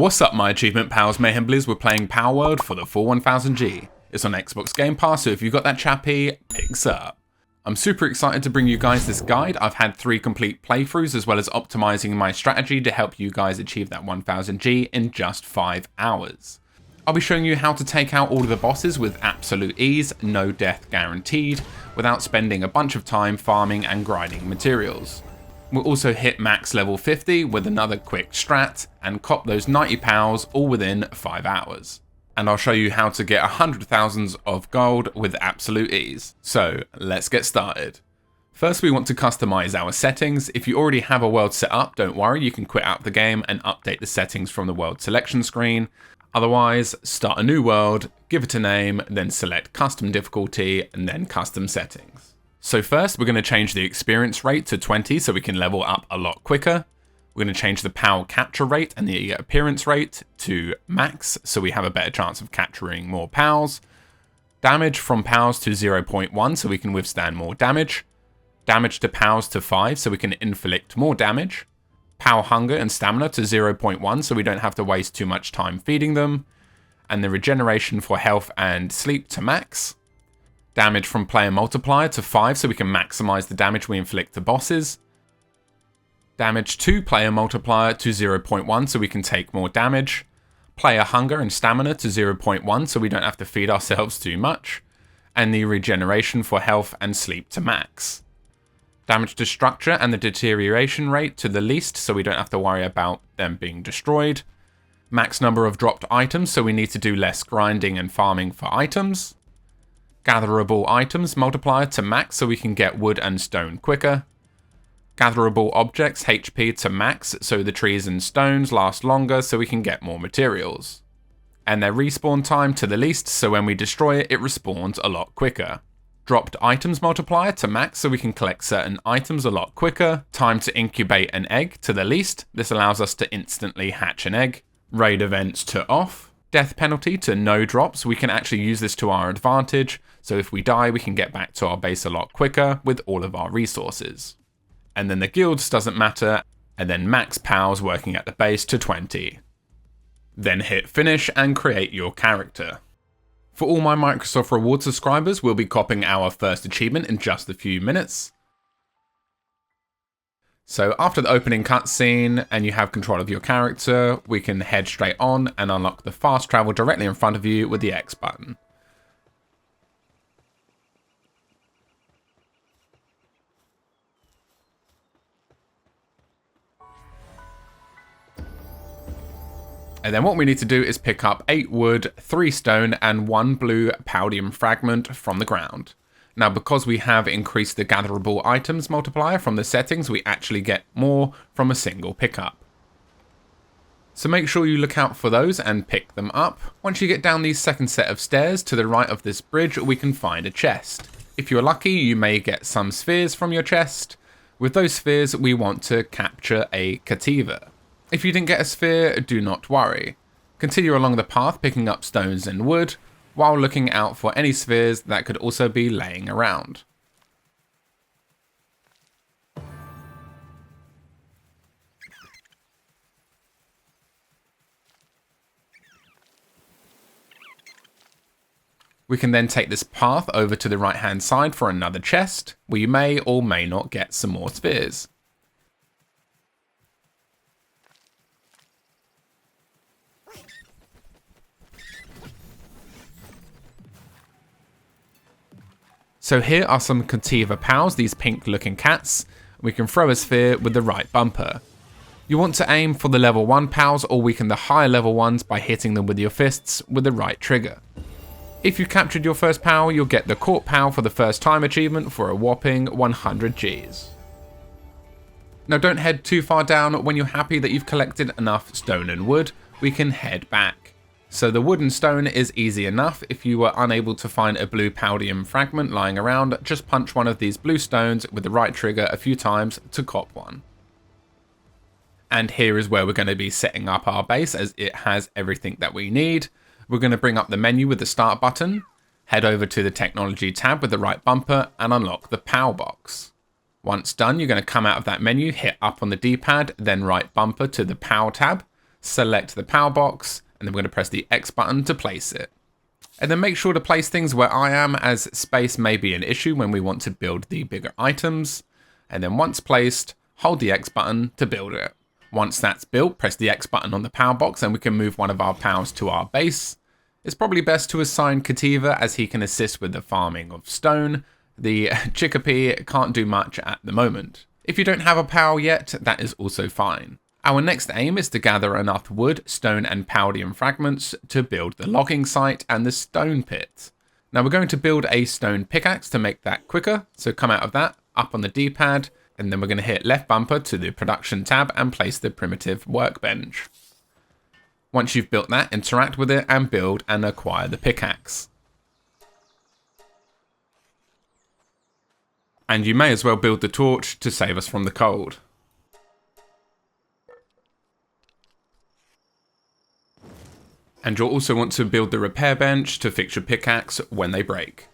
What's up my achievement pals, Mayhem Blizz? We're playing Palworld for the full 1000G. It's on Xbox Game Pass, so if you've got that chappy, picks up. I'm super excited to bring you guys this guide. I've had 3 complete playthroughs as well as optimizing my strategy to help you guys achieve that 1000G in just 5 hours. I'll be showing you how to take out all of the bosses with absolute ease, no death guaranteed, without spending a bunch of time farming and grinding materials. We'll also hit max level 50 with another quick strat and cop those 90 pals all within 5 hours. And I'll show you how to get 100,000 of gold with absolute ease. So let's get started. First we want to customize our settings. If you already have a world set up, don't worry, you can quit out the game and update the settings from the world selection screen. Otherwise, start a new world, give it a name, then select custom difficulty and then custom settings. So first, we're going to change the experience rate to 20 so we can level up a lot quicker. We're going to change the PAL capture rate and the appearance rate to max so we have a better chance of capturing more PALs. Damage from PALs to 0.1 so we can withstand more damage. Damage to PALs to 5 so we can inflict more damage. PAL hunger and stamina to 0.1 so we don't have to waste too much time feeding them. And the regeneration for health and sleep to max. Damage from player multiplier to 5 so we can maximize the damage we inflict to bosses. Damage to player multiplier to 0.1 so we can take more damage. Player hunger and stamina to 0.1 so we don't have to feed ourselves too much. And the regeneration for health and sleep to max. Damage to structure and the deterioration rate to the least so we don't have to worry about them being destroyed. Max number of dropped items so we need to do less grinding and farming for items. Gatherable items multiplier to max so we can get wood and stone quicker. Gatherable objects HP to max so the trees and stones last longer so we can get more materials. And their respawn time to the least so when we destroy it, it respawns a lot quicker. Dropped items multiplier to max so we can collect certain items a lot quicker. Time to incubate an egg to the least. This allows us to instantly hatch an egg. Raid events to off. Death penalty to no drops. We can actually use this to our advantage. So if we die, we can get back to our base a lot quicker with all of our resources. And then the guilds doesn't matter. And then max pals working at the base to 20. Then hit finish and create your character. For all my Microsoft Reward subscribers, we'll be copying our first achievement in just a few minutes. So after the opening cutscene and you have control of your character, we can head straight on and unlock the fast travel directly in front of you with the X button. And then what we need to do is pick up 8 wood, 3 stone and 1 blue paldium fragment from the ground. Now because we have increased the gatherable items multiplier from the settings, we actually get more from a single pickup. So make sure you look out for those and pick them up. Once you get down the second set of stairs to the right of this bridge, we can find a chest. If you're lucky, you may get some spheres from your chest. With those spheres, we want to capture a Cativa. If you didn't get a sphere, do not worry. Continue along the path picking up stones and wood, while looking out for any spheres that could also be laying around. We can then take this path over to the right hand side for another chest, where you may or may not get some more spheres. So here are some Cativa pals, these pink looking cats. We can throw a sphere with the right bumper. You want to aim for the level 1 pals or weaken the higher level ones by hitting them with your fists with the right trigger. If you captured your first pal, you'll get the Caught Pal for the first time achievement for a whopping 100 Gs. Now don't head too far down. When you're happy that you've collected enough stone and wood, we can head back. So the wood and stone is easy enough. If you were unable to find a blue paldium fragment lying around, just punch one of these blue stones with the right trigger a few times to cop one. And here is where we're going to be setting up our base as it has everything that we need. We're going to bring up the menu with the start button, head over to the technology tab with the right bumper and unlock the PAL box. Once done, you're going to come out of that menu, hit up on the D-pad, then right bumper to the PAL tab. select the power box, and then we're going to press the X button to place it. And then make sure to place things where I am, as space may be an issue when we want to build the bigger items. And then once placed, hold the X button to build it. Once that's built, press the X button on the power box and we can move one of our pals to our base. It's probably best to assign Kativa, as he can assist with the farming of stone. The Chickapee can't do much at the moment. If you don't have a pal yet, that is also fine. Our next aim is to gather enough wood, stone and Paldium fragments to build the logging site and the stone pit. Now we're going to build a stone pickaxe to make that quicker, so come out of that, up on the D-pad, and then we're going to hit left bumper to the production tab and place the primitive workbench. Once you've built that, interact with it and build and acquire the pickaxe. And you may as well build the torch to save us from the cold. And you'll also want to build the repair bench to fix your pickaxe when they break.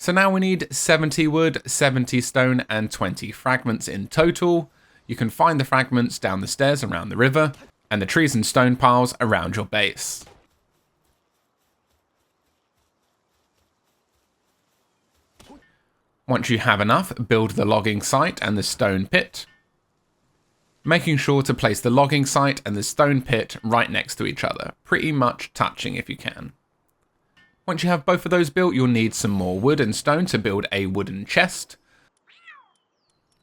So now we need 70 wood, 70 stone and 20 fragments in total. You can find the fragments down the stairs around the river and the trees and stone piles around your base. Once you have enough, build the logging site and the stone pit, making sure to place the logging site and the stone pit right next to each other, pretty much touching if you can. Once you have both of those built, you'll need some more wood and stone to build a wooden chest.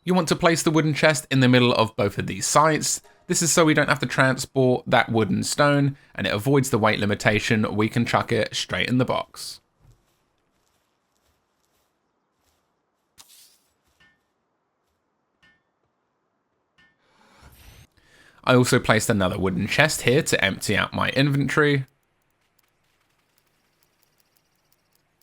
You want to place the wooden chest in the middle of both of these sites. This is so we don't have to transport that wood and stone, and it avoids the weight limitation. We can chuck it straight in the box. I also placed another wooden chest here to empty out my inventory.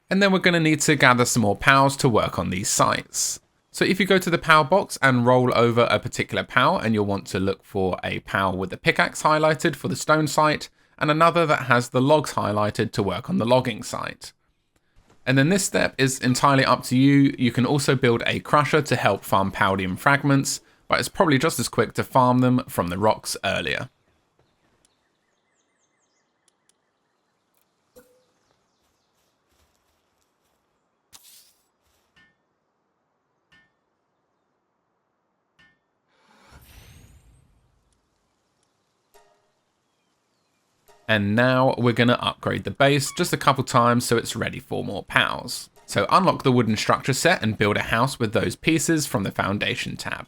And then we're going to need to gather some more pals to work on these sites. So if you go to the pal box and roll over a particular pal, and you'll want to look for a pal with the pickaxe highlighted for the stone site, and another that has the logs highlighted to work on the logging site. And then this step is entirely up to you. You can also build a crusher to help farm Paldium fragments, but it's probably just as quick to farm them from the rocks earlier. And now we're going to upgrade the base just a couple times so it's ready for more pals. So unlock the wooden structure set and build a house with those pieces from the foundation tab.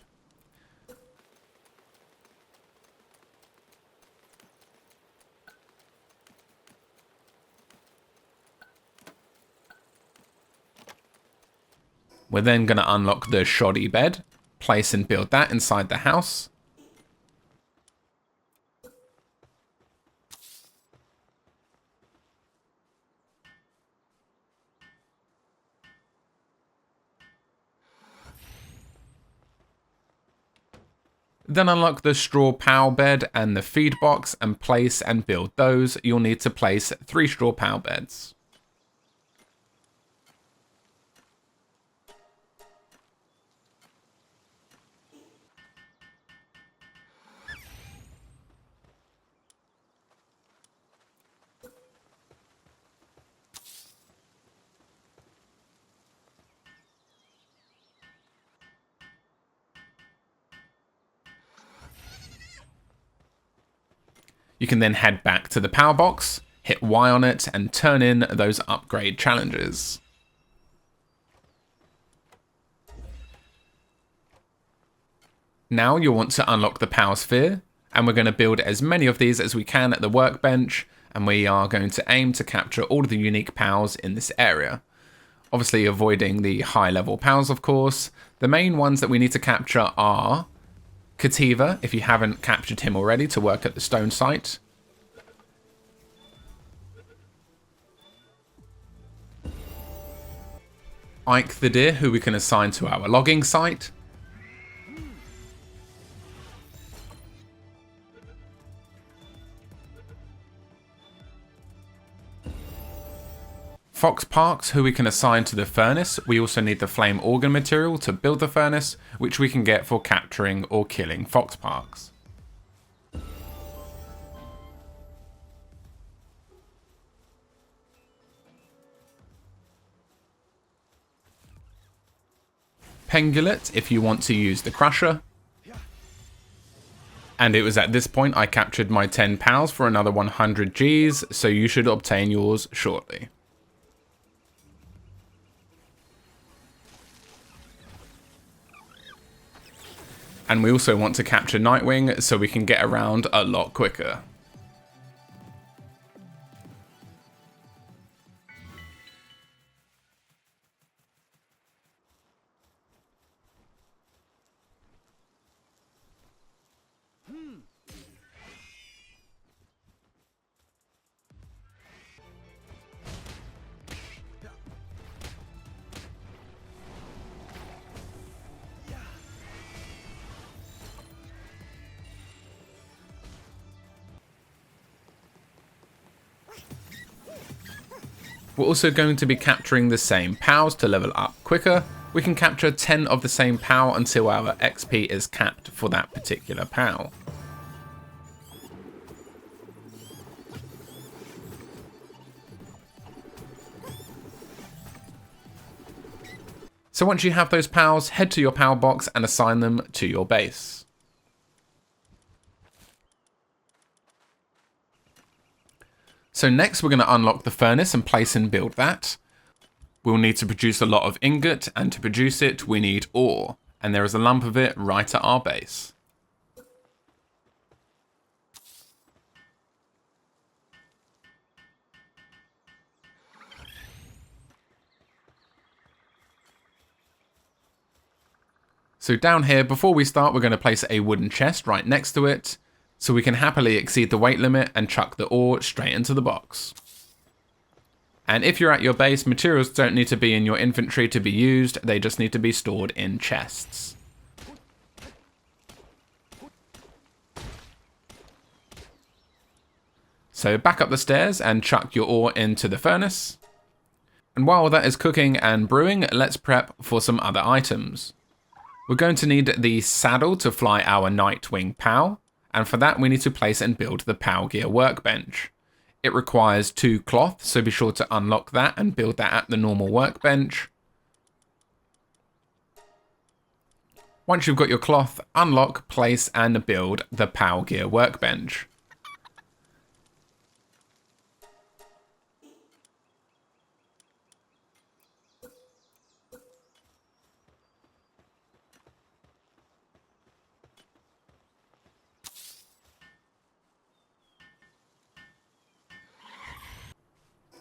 We're then going to unlock the shoddy bed, place and build that inside the house. Then unlock the straw pal bed and the feed box and place and build those. You'll need to place 3 straw pal beds. You can then head back to the power box, hit Y on it, and turn in those upgrade challenges. Now you'll want to unlock the power sphere, and we're going to build as many of these as we can at the workbench, and we are going to aim to capture all of the unique pals in this area. Obviously avoiding the high level pals, of course. The main ones that we need to capture are Kativa, if you haven't captured him already, to work at the stone site. Ike the deer, who we can assign to our logging site. fox parks who we can assign to the furnace. We also need the flame organ material to build the furnace, which we can get for capturing or killing fox parks. Pengulet if you want to use the crusher. And it was at this point I captured my 10 pals for another 100 Gs, so you should obtain yours shortly. And we also want to capture Nightwing so we can get around a lot quicker. We're also going to be capturing the same pals to level up quicker. We can capture 10 of the same pal until our XP is capped for that particular pal. So once you have those pals, head to your pal box and assign them to your base. So next we're going to unlock the furnace and place and build that. We'll need to produce a lot of ingot, and to produce it we need ore, and there is a lump of it right at our base. So down here, before we start, we're going to place a wooden chest right next to it, so we can happily exceed the weight limit and chuck the ore straight into the box. And if you're at your base, materials don't need to be in your inventory to be used, they just need to be stored in chests. So back up the stairs and chuck your ore into the furnace. And while that is cooking and brewing, let's prep for some other items. We're going to need the saddle to fly our Nightwing POW. And for that we need to place and build the POW gear workbench. It requires 2 cloth, so be sure to unlock that and build that at the normal workbench. Once you've got your cloth, unlock, place and build the POW gear workbench.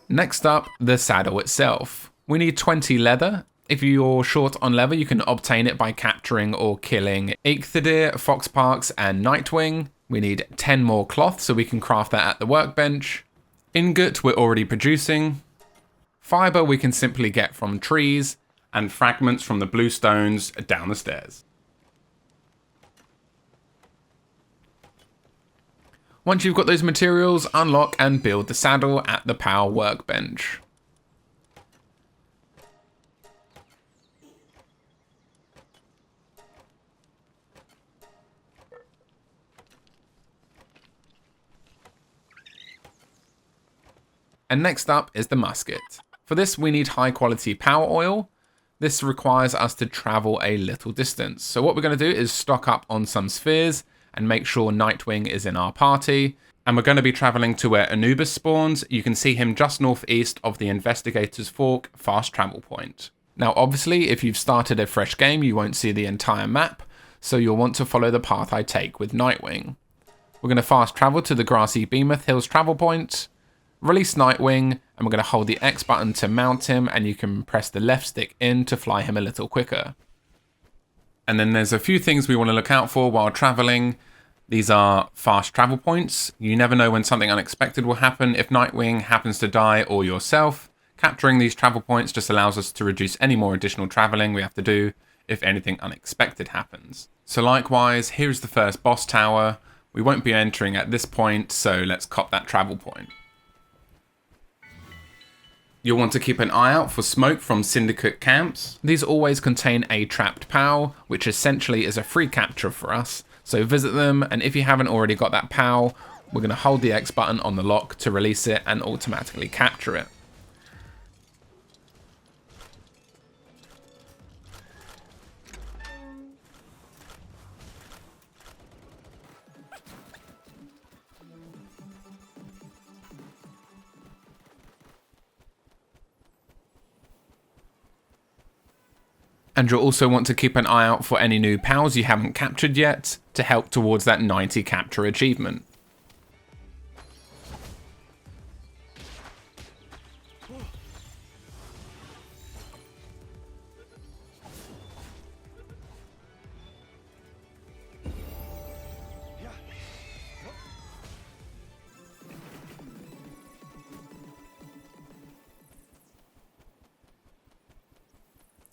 Next up, the saddle itself. We need 20 leather. If you're short on leather, you can obtain it by capturing or killing Eikthadir, Foxparks, and Nightwing. We need 10 more cloth, so we can craft that at the workbench. Ingot we're already producing. Fiber we can simply get from trees, and fragments from the blue stones down the stairs. Once you've got those materials, unlock and build the saddle at the POW workbench. And next up is the musket. For this we need high quality power oil. This requires us to travel a little distance. So what we're going to do is stock up on some spheres and make sure Nightwing is in our party. And we're going to be traveling to where Anubis spawns. You can see him just northeast of the Investigator's Fork fast travel point. Now obviously if you've started a fresh game you won't see the entire map, so you'll want to follow the path I take with Nightwing. We're going to fast travel to the grassy Behemoth Hills travel point, release Nightwing, and we're going to hold the X button to mount him, and you can press the left stick in to fly him a little quicker. And then there's a few things we want to look out for while traveling. These are fast travel points. You never know when something unexpected will happen. If Nightwing happens to die or yourself, capturing these travel points just allows us to reduce any more additional traveling we have to do if anything unexpected happens. So likewise, here's the first boss tower. We won't be entering at this point, so let's cop that travel point. You'll want to keep an eye out for smoke from syndicate camps. These always contain a trapped POW, which essentially is a free capture for us. So visit them, and if you haven't already got that POW, we're going to hold the X button on the lock to release it and automatically capture it. And you'll also want to keep an eye out for any new POWs you haven't captured yet to help towards that 90 capture achievement.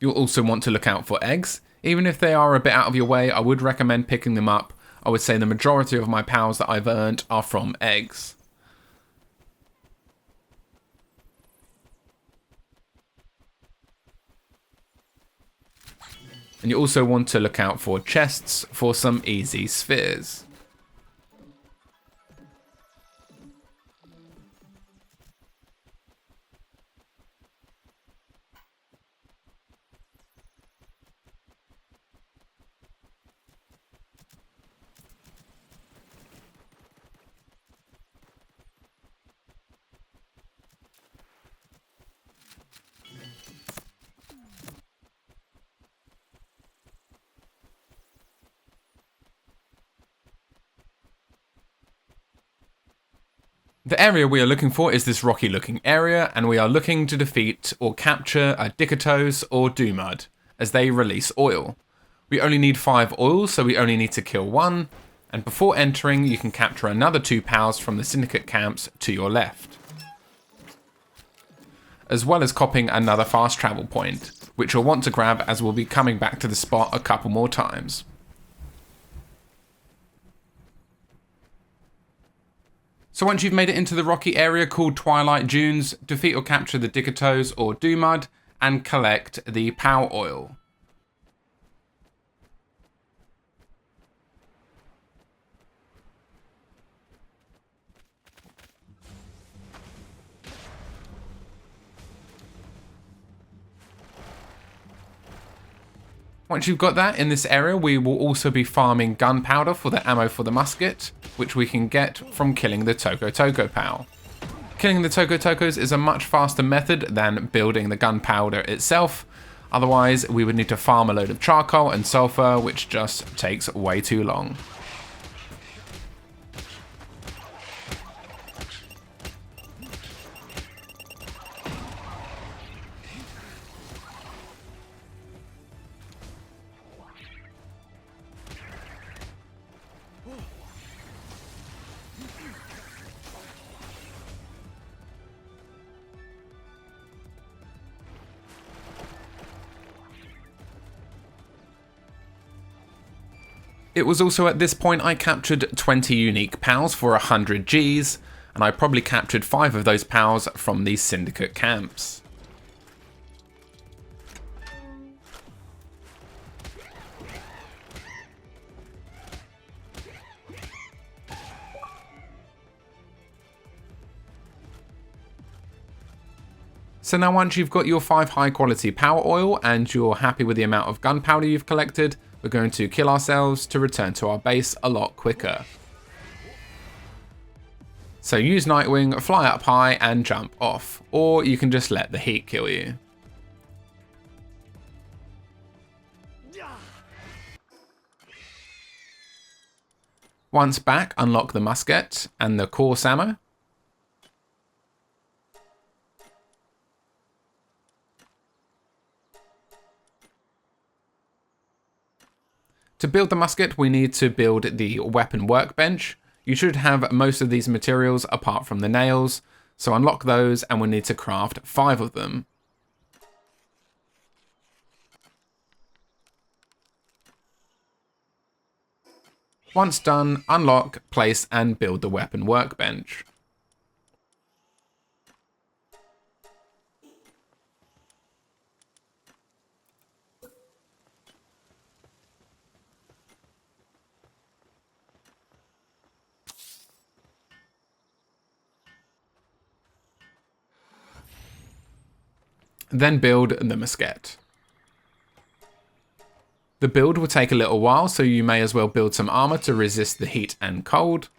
You'll also want to look out for eggs. Even if they are a bit out of your way, I would recommend picking them up. I would say the majority of my POWs that I've earned are from eggs. And you also want to look out for chests for some easy spheres. The area we are looking for is this rocky looking area, and we are looking to defeat or capture a Dickatos or Doomud as they release oil. We only need 5 oils, so we only need to kill 1, and before entering you can capture another 2 POWs from the syndicate camps to your left. As well as copying another fast travel point, which you'll want to grab as we'll be coming back to the spot a couple more times. So once you've made it into the rocky area called Twilight Dunes, defeat or capture the Dickatos or Doomud and collect the POW oil. Once you've got that in this area, we will also be farming gunpowder for the ammo for the musket, which we can get from killing the Toko Toko POW. Killing the Toko Tokos is a much faster method than building the gunpowder itself. Otherwise, we would need to farm a load of charcoal and sulfur, which just takes way too long. It was also at this point I captured 20 unique POWs for 100 Gs, and I probably captured 5 of those POWs from these syndicate camps. So now once you've got your 5 high quality power oil and you're happy with the amount of gunpowder you've collected, we're going to kill ourselves to return to our base a lot quicker. So use Nightwing, fly up high and jump off, or you can just let the heat kill you. Once back, unlock the musket and the course ammo. To build the musket, we need to build the weapon workbench. You should have most of these materials apart from the nails, so unlock those and we'll need to craft 5 of them. Once done, unlock, place and build the weapon workbench. then build the musket. The build will take a little while, so you may as well build some armor to resist the heat and cold.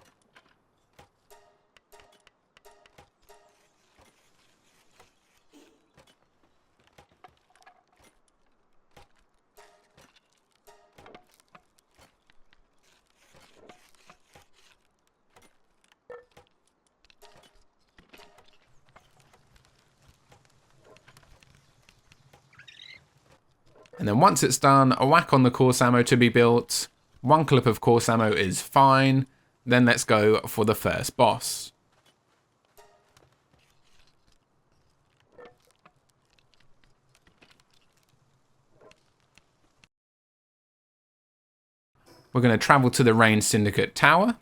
And then once it's done, a whack on the course ammo to be built. 1 clip of course ammo is fine. Then let's go for the first boss. We're going to travel to the Rain Syndicate Tower.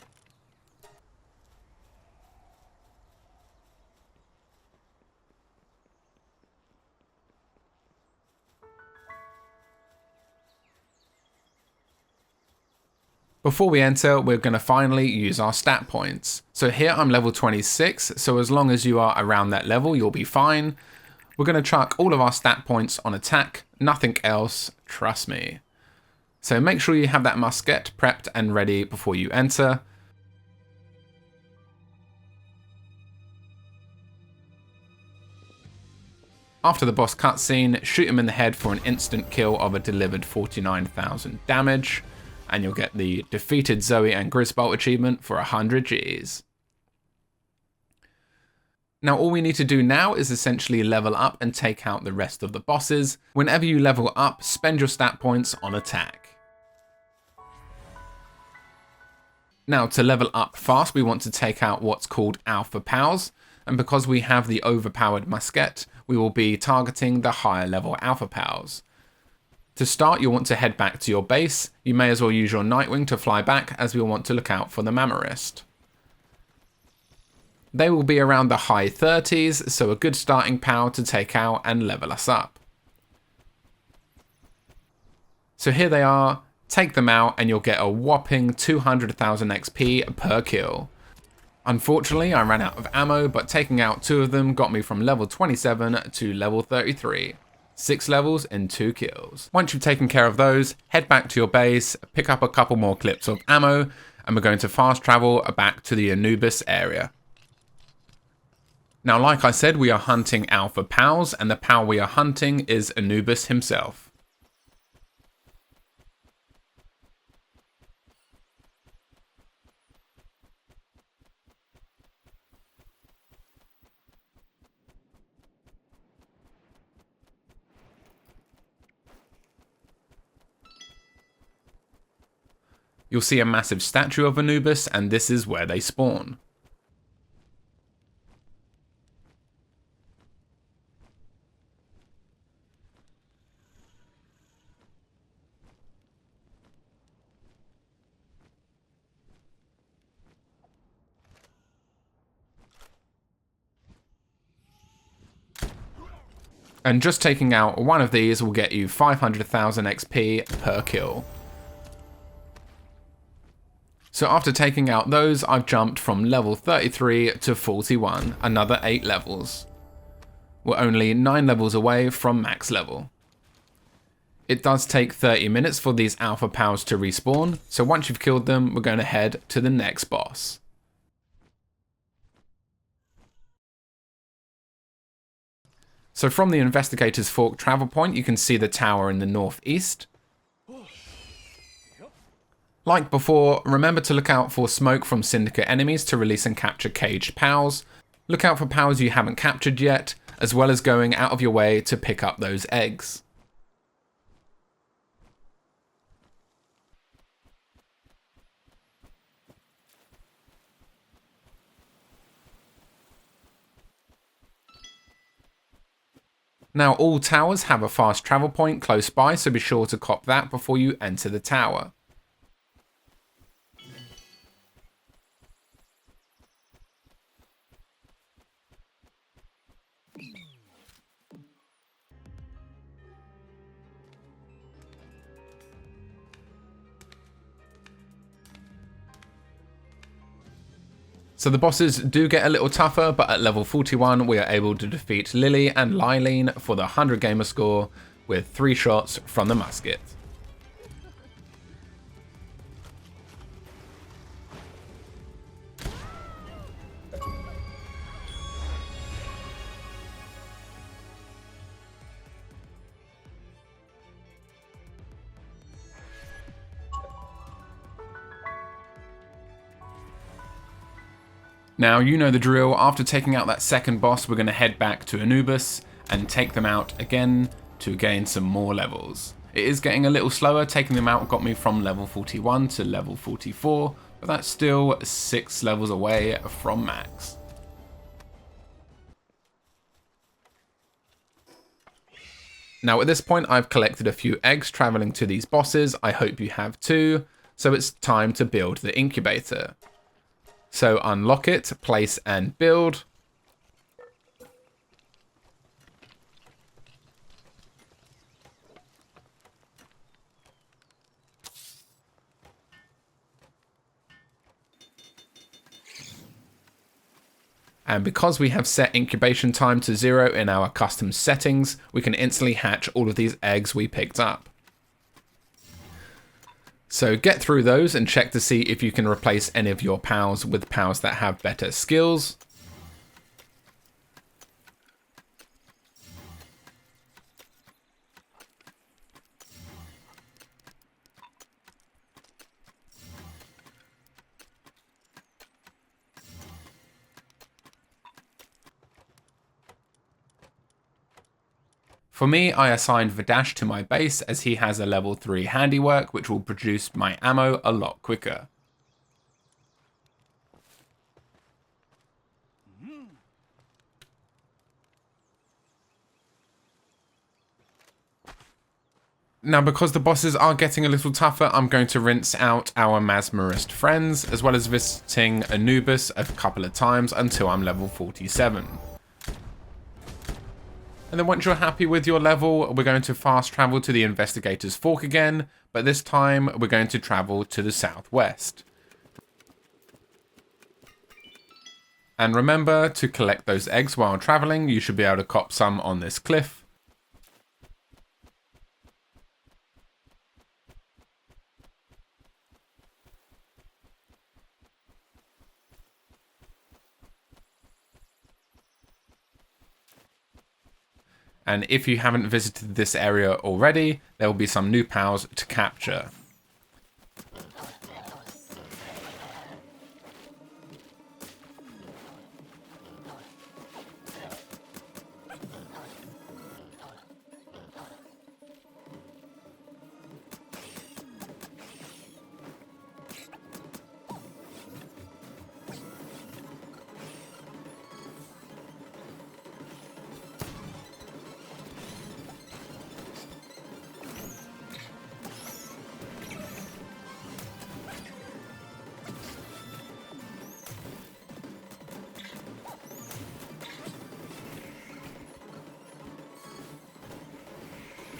Before we enter, we're going to finally use our stat points. So here I'm level 26, so as long as you are around that level, you'll be fine. We're going to chuck all of our stat points on attack, nothing else, trust me. So make sure you have that musket prepped and ready before you enter. After the boss cutscene, shoot him in the head for an instant kill of a delivered 49,000 damage. And you'll get the defeated Zoe and Grizzbolt achievement for 100 Gs. Now all we need to do now is essentially level up and take out the rest of the bosses. Whenever you level up, spend your stat points on attack. Now to level up fast, we want to take out what's called Alpha Pals, and because we have the overpowered musket, we will be targeting the higher level Alpha Pals. To start, you'll want to head back to your base. You may as well use your Nightwing to fly back, as we'll want to look out for the Mammarist. They will be around the high 30s, so a good starting pal to take out and level us up. So here they are, take them out and you'll get a whopping 200,000 XP per kill. Unfortunately, I ran out of ammo, but taking out 2 of them got me from level 27 to level 33. 6 levels in 2 kills. Once you've taken care of those, head back to your base, pick up a couple more clips of ammo, and we're going to fast travel back to the Anubis area. Now, like I said, we are hunting Alpha Pals, and the pal we are hunting is Anubis himself. You'll see a massive statue of Anubis, and this is where they spawn. And just taking out one of these will get you 500,000 XP per kill. So after taking out those, I've jumped from level 33 to 41, another 8 levels. We're only 9 levels away from max level. It does take 30 minutes for these Alpha Pals to respawn, so once you've killed them, we're going to head to the next boss. So from the Investigator's Fork travel point, you can see the tower in the northeast. Like before, remember to look out for smoke from Syndicate enemies to release and capture caged pals. Look out for pals you haven't captured yet, as well as going out of your way to pick up those eggs. Now all towers have a fast travel point close by, so be sure to cop that before you enter the tower. So the bosses do get a little tougher, but at level 41 we are able to defeat Lily and Lyleen for the 100 gamer score with 3 shots from the musket. Now, you know the drill. After taking out that second boss, we're going to head back to Anubis and take them out again to gain some more levels. It is getting a little slower. Taking them out got me from level 41 to level 44, but that's still 6 levels away from max. Now, at this point, I've collected a few eggs traveling to these bosses. I hope you have too. So it's time to build the incubator. So unlock it, place and build. And because we have set incubation time to 0 in our custom settings, we can instantly hatch all of these eggs we picked up. So get through those and check to see if you can replace any of your pals with pals that have better skills. For me, I assigned Vadash to my base as he has a level 3 handiwork, which will produce my ammo a lot quicker. Now, because the bosses are getting a little tougher, I'm going to rinse out our Masmerist friends, as well as visiting Anubis a couple of times until I'm level 47. And then once you're happy with your level, we're going to fast travel to the Investigator's Fork again, but this time we're going to travel to the southwest. And remember to collect those eggs while traveling. You should be able to cop some on this cliff. And if you haven't visited this area already, there will be some new pals to capture.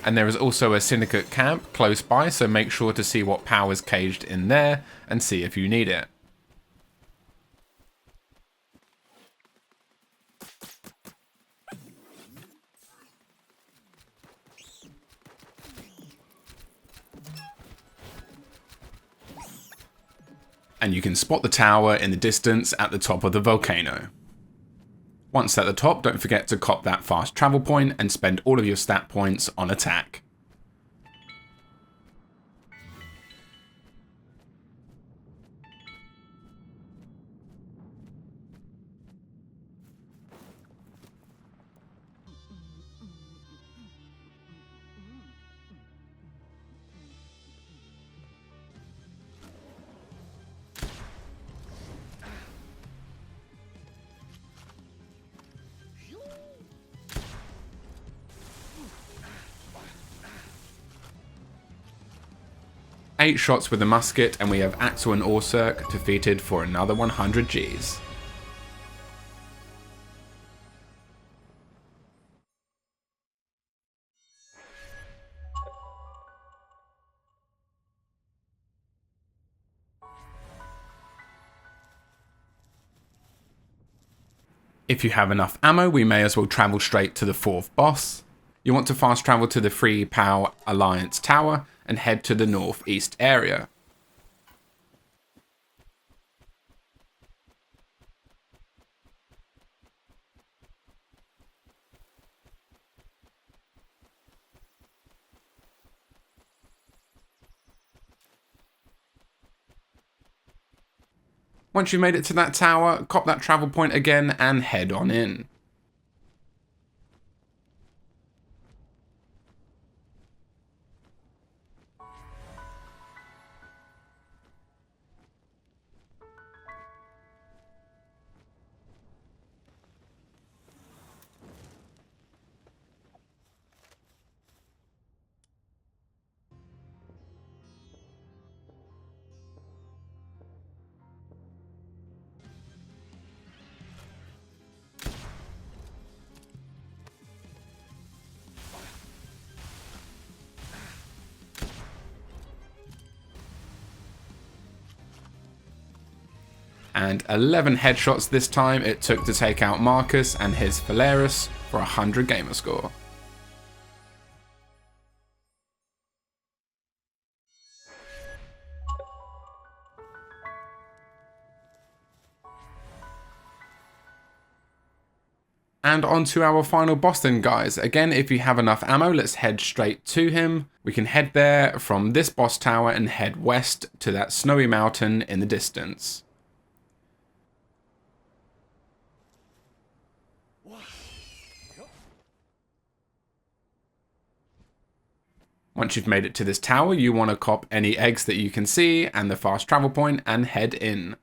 And there is also a syndicate camp close by, so make sure to see what power is caged in there and see if you need it. And you can spot the tower in the distance at the top of the volcano. Once at the top, don't forget to cop that fast travel point and spend all of your stat points on attack. Eight shots with a musket, and we have Axel and Orserk defeated for another 100 Gs. If you have enough ammo, we may as well travel straight to the 4th boss. You want to fast travel to the Free POW Alliance Tower and head to the northeast area. Once you've made it to that tower, cop that travel point again and head on in. And 11 headshots this time it took to take out Marcus and his Faleris for 100 gamer score. And on to our final boss then, guys. Again, if you have enough ammo, let's head straight to him. We can head there from this boss tower and head west to that snowy mountain in the distance. Once you've made it to this tower, you want to cop any eggs that you can see and the fast travel point and head in.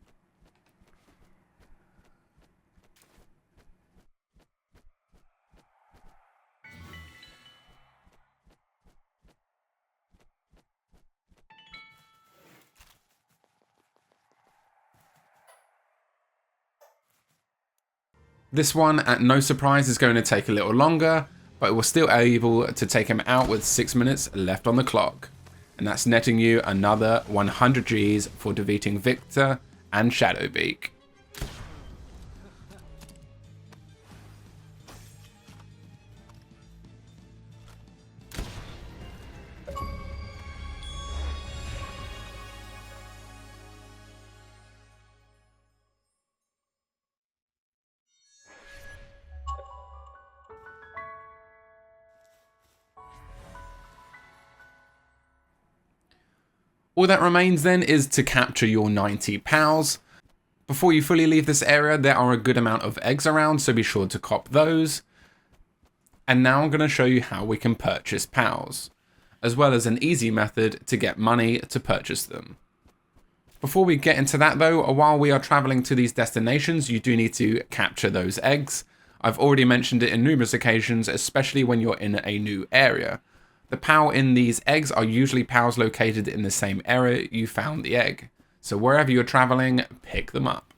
This one, at no surprise, is going to take a little longer, but we're still able to take him out with 6 minutes left on the clock. And that's netting you another 100 Gs for defeating Victor and Shadowbeak. All that remains then is to capture your 90 POWs. Before you fully leave this area, there are a good amount of eggs around, so be sure to cop those. And now I'm going to show you how we can purchase POWs, as well as an easy method to get money to purchase them. Before we get into that though, while we are traveling to these destinations, you do need to capture those eggs. I've already mentioned it in numerous occasions, especially when you're in a new area. The POW in these eggs are usually POWs located in the same area you found the egg. So wherever you're traveling, pick them up.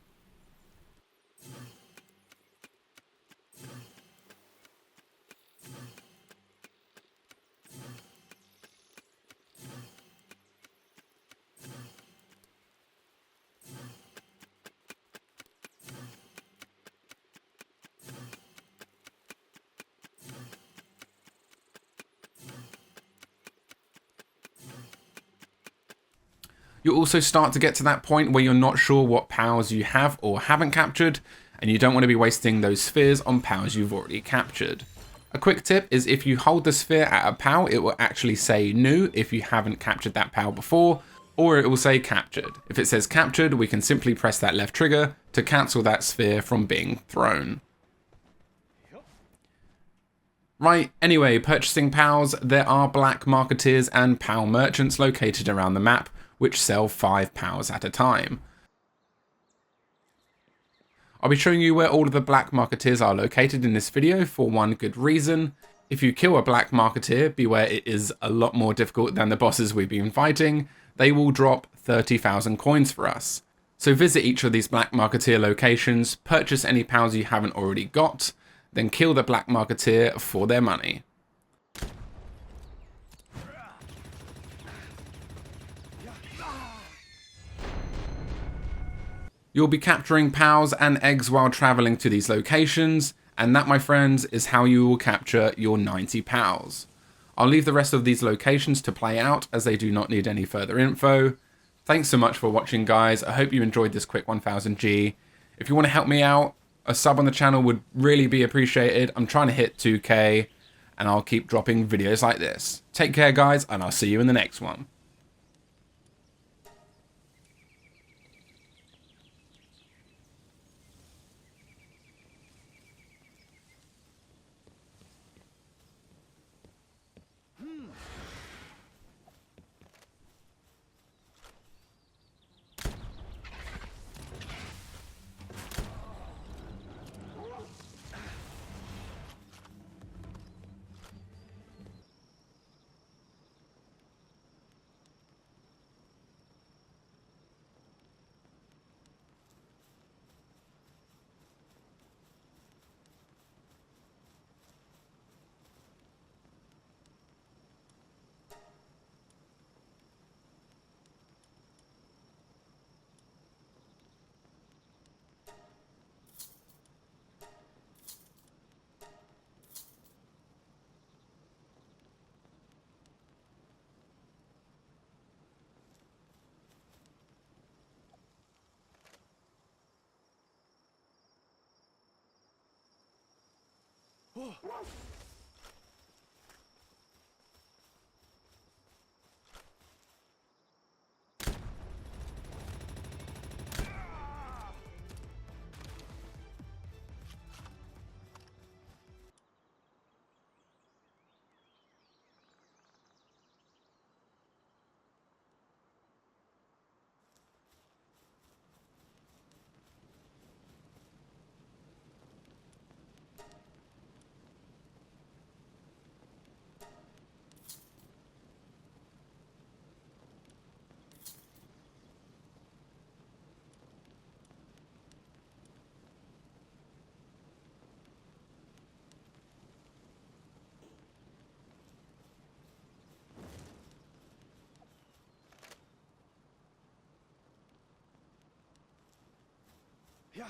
You'll also start to get to that point where you're not sure what POWs you have or haven't captured, and you don't want to be wasting those spheres on POWs you've already captured. A quick tip is if you hold the sphere at a POW, it will actually say new if you haven't captured that POW before, or it will say captured. If it says captured, we can simply press that left trigger to cancel that sphere from being thrown. Right, anyway, purchasing POWs, there are black marketeers and POW merchants located around the map, which sell 5 POWs at a time. I'll be showing you where all of the black marketeers are located in this video for one good reason. If you kill a black marketeer, beware it is a lot more difficult than the bosses we've been fighting, they will drop 30,000 coins for us. So visit each of these black marketeer locations, purchase any POWs you haven't already got, then kill the black marketeer for their money. You'll be capturing pals and eggs while traveling to these locations, and that, my friends, is how you will capture your 90 pals. I'll leave the rest of these locations to play out as they do not need any further info. Thanks so much for watching, guys. I hope you enjoyed this quick 1000G. If you want to help me out, a sub on the channel would really be appreciated. I'm trying to hit 2K, and I'll keep dropping videos like this. Take care, guys, and I'll see you in the next one. Yeah.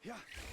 Yeah.